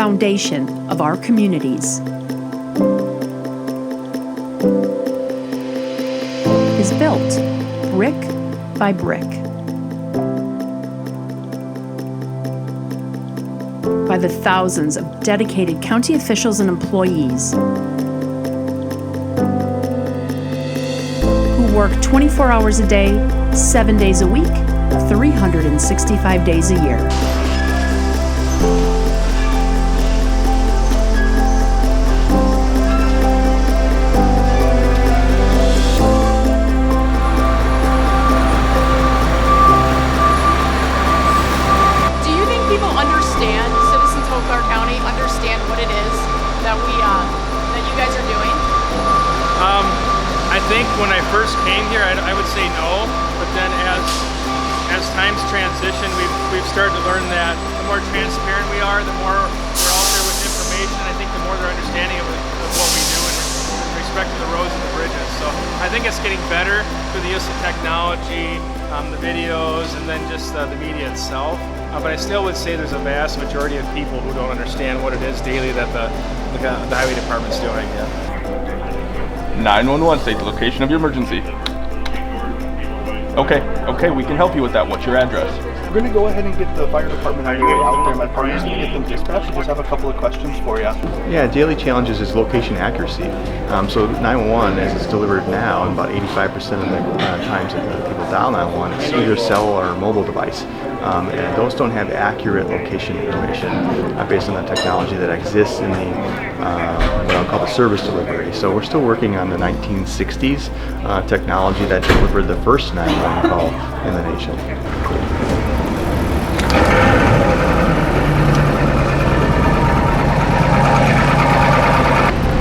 foundation of our communities is built brick by brick by the thousands of dedicated county officials and employees who work 24 hours a day, 7 days a week, 365 days a year. I think when I first came here, I would say no, but then as times transition, we've started to learn that the more transparent we are, the more we're out there with information. I think the more they're understanding of what we do in respect to the roads and the bridges. So I think it's getting better through the use of technology, the videos, and then just the media itself. But I still would say there's a vast majority of people who don't understand what it is daily that the highway department's doing. Yeah. 911, state the location of your emergency. Okay, we can help you with that. What's your address? We're going to go ahead and get the fire department on your way out there. My partner's going to get them dispatched. We just have a couple of questions for you. Yeah, daily challenges is location accuracy. So 911, as it's delivered now, about 85% of the times that people dial 911, it's either cell or mobile device. And those don't have accurate location information based on the technology that exists in the what I'll call the service delivery. So we're still working on the 1960s technology that delivered the first 911 call in the nation.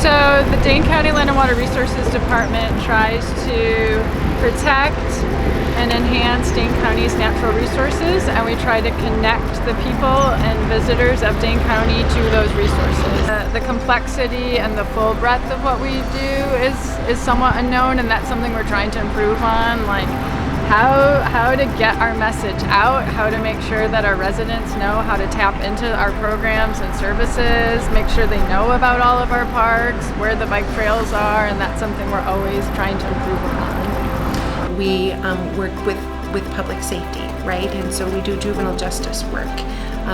So the Dane County Land and Water Resources Department tries to protect and enhance Dane County's natural resources, and we try to connect the people and visitors of Dane County to those resources. The complexity and the full breadth of what we do is somewhat unknown, and that's something we're trying to improve on, like how to get our message out, how to make sure that our residents know how to tap into our programs and services, make sure they know about all of our parks, where the bike trails are, and that's something we're always trying to improve upon. We work with public safety, right? And so we do juvenile justice work,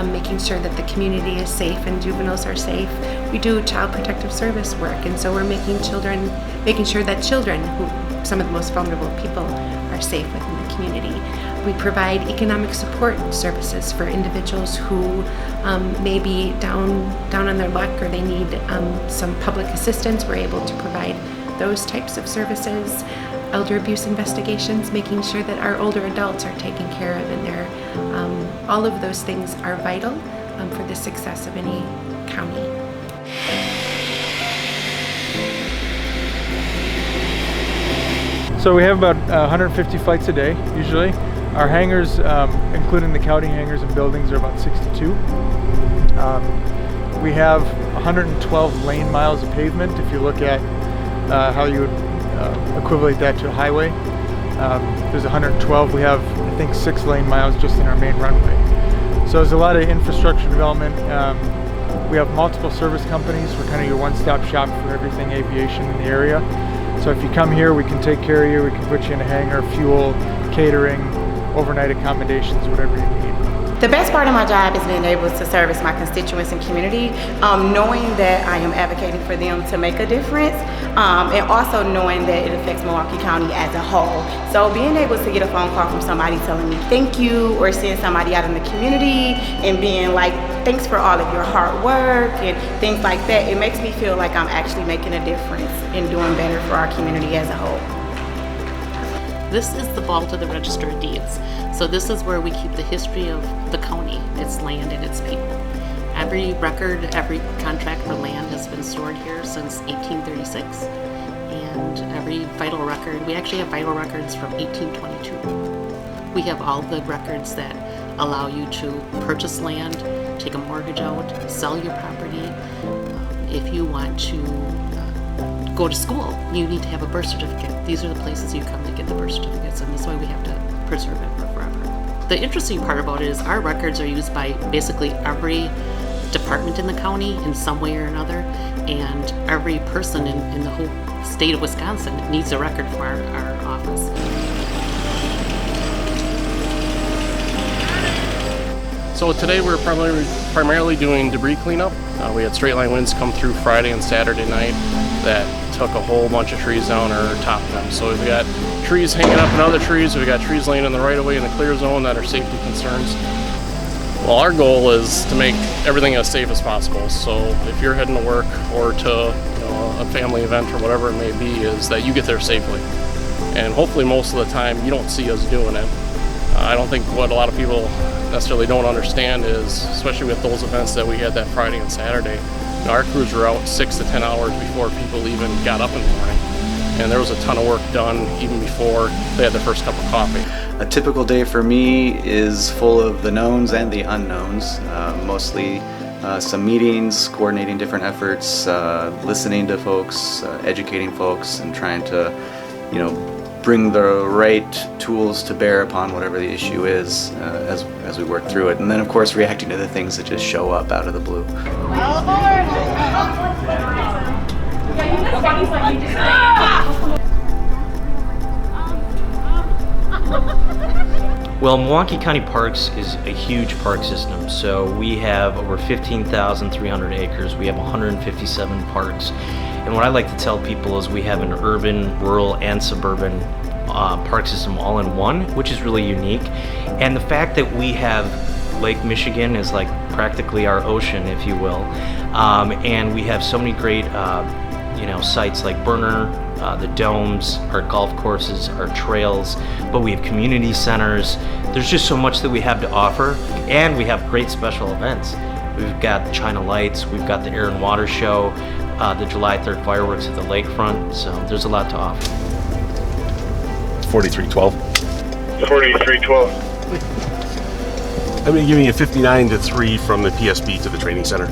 making sure that the community is safe and juveniles are safe. We do child protective service work, and so we're making sure that children, who some of the most vulnerable people, are safe within the community. We provide economic support services for individuals who may be down on their luck, or they need some public assistance. We're able to provide those types of services. Elder abuse investigations, making sure that our older adults are taken care of, and all of those things are vital for the success of any county. So we have about 150 flights a day, usually. Our hangars, including the county hangars and buildings, are about 62. We have 112 lane miles of pavement. If you look at how you would equivalent that to a highway, there's 112. We have, I think, 6 lane miles just in our main runway. So there's a lot of infrastructure development. We have multiple service companies. We're kind of your one-stop shop for everything aviation in the area. So if you come here, we can take care of you. We can put you in a hangar, fuel, catering, overnight accommodations, whatever you need. The best part of my job is being able to service my constituents and community, knowing that I am advocating for them to make a difference, and also knowing that it affects Milwaukee County as a whole. So being able to get a phone call from somebody telling me thank you, or seeing somebody out in the community and being like, thanks for all of your hard work and things like that, it makes me feel like I'm actually making a difference in doing better for our community as a whole. This is the vault of the Register of Deeds. So this is where we keep the history of the county, its land, and its people. Every record, every contract for land has been stored here since 1836. And every vital record, we actually have vital records from 1822. We have all the records that allow you to purchase land, take a mortgage out, sell your property. If you want to go to school, you need to have a birth certificate. These are the places you come to get the birth certificates, and that's why we have to preserve it for forever. The interesting part about it is our records are used by basically every department in the county in some way or another, and every person in the whole state of Wisconsin needs a record for our office. So today we're primarily doing debris cleanup. We had straight line winds come through Friday and Saturday night that took a whole bunch of trees down or topped them. So we've got trees hanging up in other trees, we've got trees laying in the right of way in the clear zone that are safety concerns. Well, our goal is to make everything as safe as possible. So if you're heading to work or to a family event or whatever it may be, is that you get there safely. And hopefully most of the time you don't see us doing it. I don't think what a lot of people necessarily don't understand is, especially with those events that we had that Friday and Saturday, our crews were out 6 to 10 hours before people even got up in the morning. And there was a ton of work done even before they had their first cup of coffee. A typical day for me is full of the knowns and the unknowns, mostly some meetings, coordinating different efforts, listening to folks, educating folks, and trying to, bring the right tools to bear upon whatever the issue is as we work through it. And then, of course, reacting to the things that just show up out of the blue. Well, Milwaukee County Parks is a huge park system. So we have over 15,300 acres. We have 157 parks. And what I like to tell people is we have an urban, rural, and suburban park system all in one, which is really unique. And the fact that we have Lake Michigan is like practically our ocean, if you will. And we have so many great sites like Burner, the domes, our golf courses, our trails, but we have community centers. There's just so much that we have to offer, and we have great special events. We've got China Lights, we've got the Air and Water Show, the July 3rd fireworks at the lakefront, so there's a lot to offer. 4312. 4312. I'm going to give you a 59-3 from the PSB to the training center.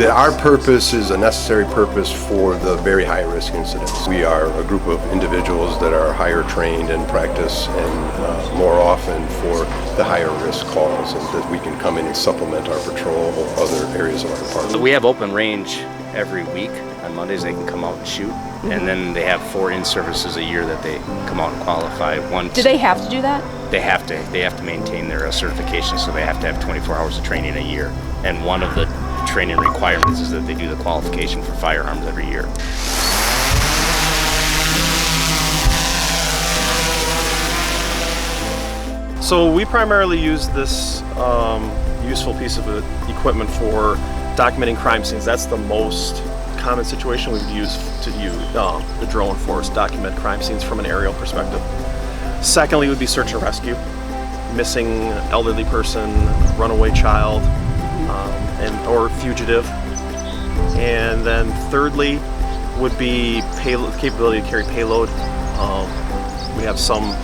Our purpose is a necessary purpose for the very high-risk incidents. We are a group of individuals that are higher trained and practice and more often for the higher risk calls, and that we can come in and supplement our patrol of other areas of our department. We have open range every week. On Mondays they can come out and shoot, and then they have 4 in-services a year that they come out and qualify. Do they have to do that? They have to maintain their certification, so they have to have 24 hours of training a year. And one of the training requirements is that they do the qualification for firearms every year. So we primarily use this useful piece of equipment for documenting crime scenes. That's the most common situation we've used to use the drone for, is document crime scenes from an aerial perspective. Secondly would be search and rescue. Missing elderly person, runaway child, or fugitive. And then thirdly would be payload, capability to carry payload. We have some,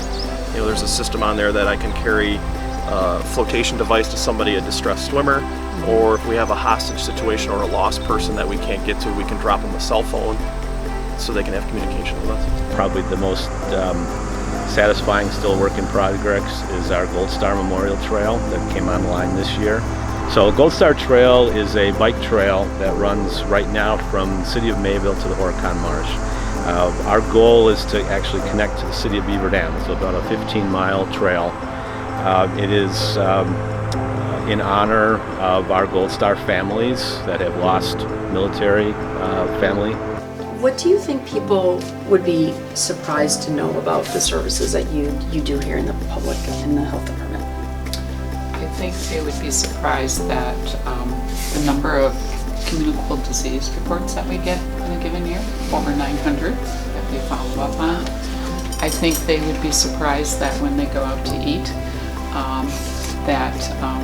there's a system on there that I can carry a flotation device to somebody, a distressed swimmer, or if we have a hostage situation or a lost person that we can't get to, we can drop them a cell phone so they can have communication with us. Probably the most satisfying still work in progress is our Gold Star Memorial Trail that came online this year. So Gold Star Trail is a bike trail that runs right now from the city of Mayville to the Horicon Marsh. Our goal is to actually connect to the city of Beaver Dam. It's about a 15-mile trail. It is in honor of our Gold Star families that have lost military family. What do you think people would be surprised to know about the services that you do here in the public, in the health department? I think they would be surprised that the number of communicable disease reports that we get in a given year, over 900 that we follow up on. I think they would be surprised that when they go out to eat, that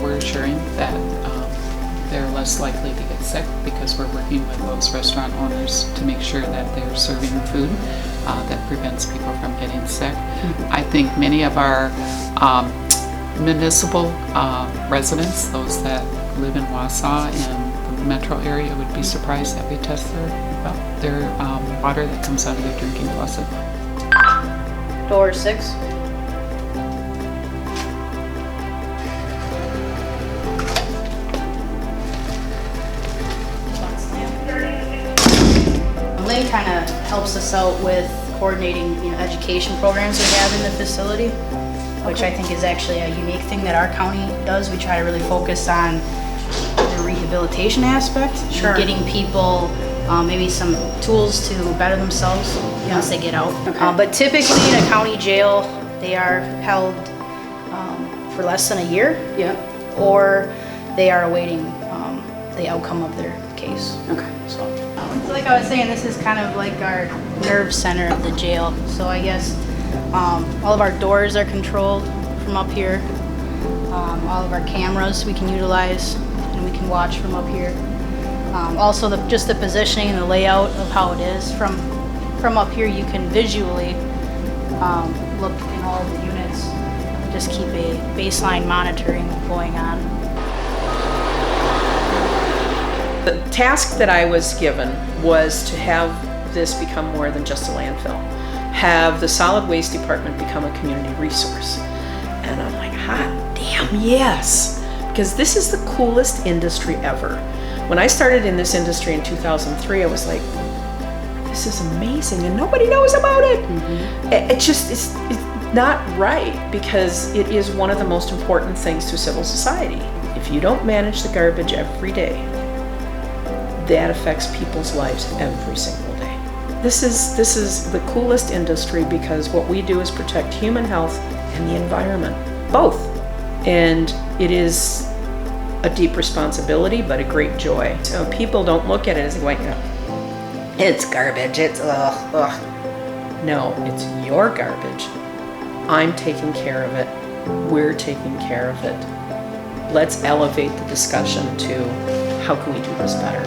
we're assuring that they're less likely to get sick, because we're working with those restaurant owners to make sure that they're serving food that prevents people from getting sick. I think many of our municipal residents, those that live in Wca and the metro area, would be surprised that we test their water that comes out of their drinking closet. Door 6. Jenny kind of helps us out with coordinating, education programs we have in the facility, which I think is actually a unique thing that our county does. We try to really focus on the rehabilitation aspect, Sure. and getting people maybe some tools to better themselves once they get out. But typically in a county jail, they are held for less than a year, or they are awaiting the outcome of their case. Okay. So like I was saying, this is kind of like our nerve center of the jail. So I guess all of our doors are controlled from up here. All of our cameras we can utilize, and we can watch from up here. Also, just the positioning and the layout of how it is. From up here, you can visually look in all of the units. Just keep a baseline monitoring going on. The task that I was given was to have this become more than just a landfill. Have the solid waste department become a community resource. And I'm like, hot damn yes! Because this is the coolest industry ever. When I started in this industry in 2003, I was like, this is amazing and nobody knows about it. It's not right, because it is one of the most important things to civil society. If you don't manage the garbage every day, that affects people's lives every single day. This is the coolest industry, because what we do is protect human health and the environment, both. And it is a deep responsibility, but a great joy. So people don't look at it as like, it's garbage, it's ugh. No, it's your garbage. I'm taking care of it. We're taking care of it. Let's elevate the discussion to how can we do this better?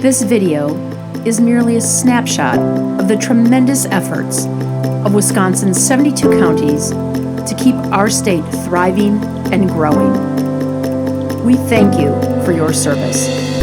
This video is merely a snapshot of the tremendous efforts of Wisconsin's 72 counties to keep our state thriving and growing. We thank you for your service.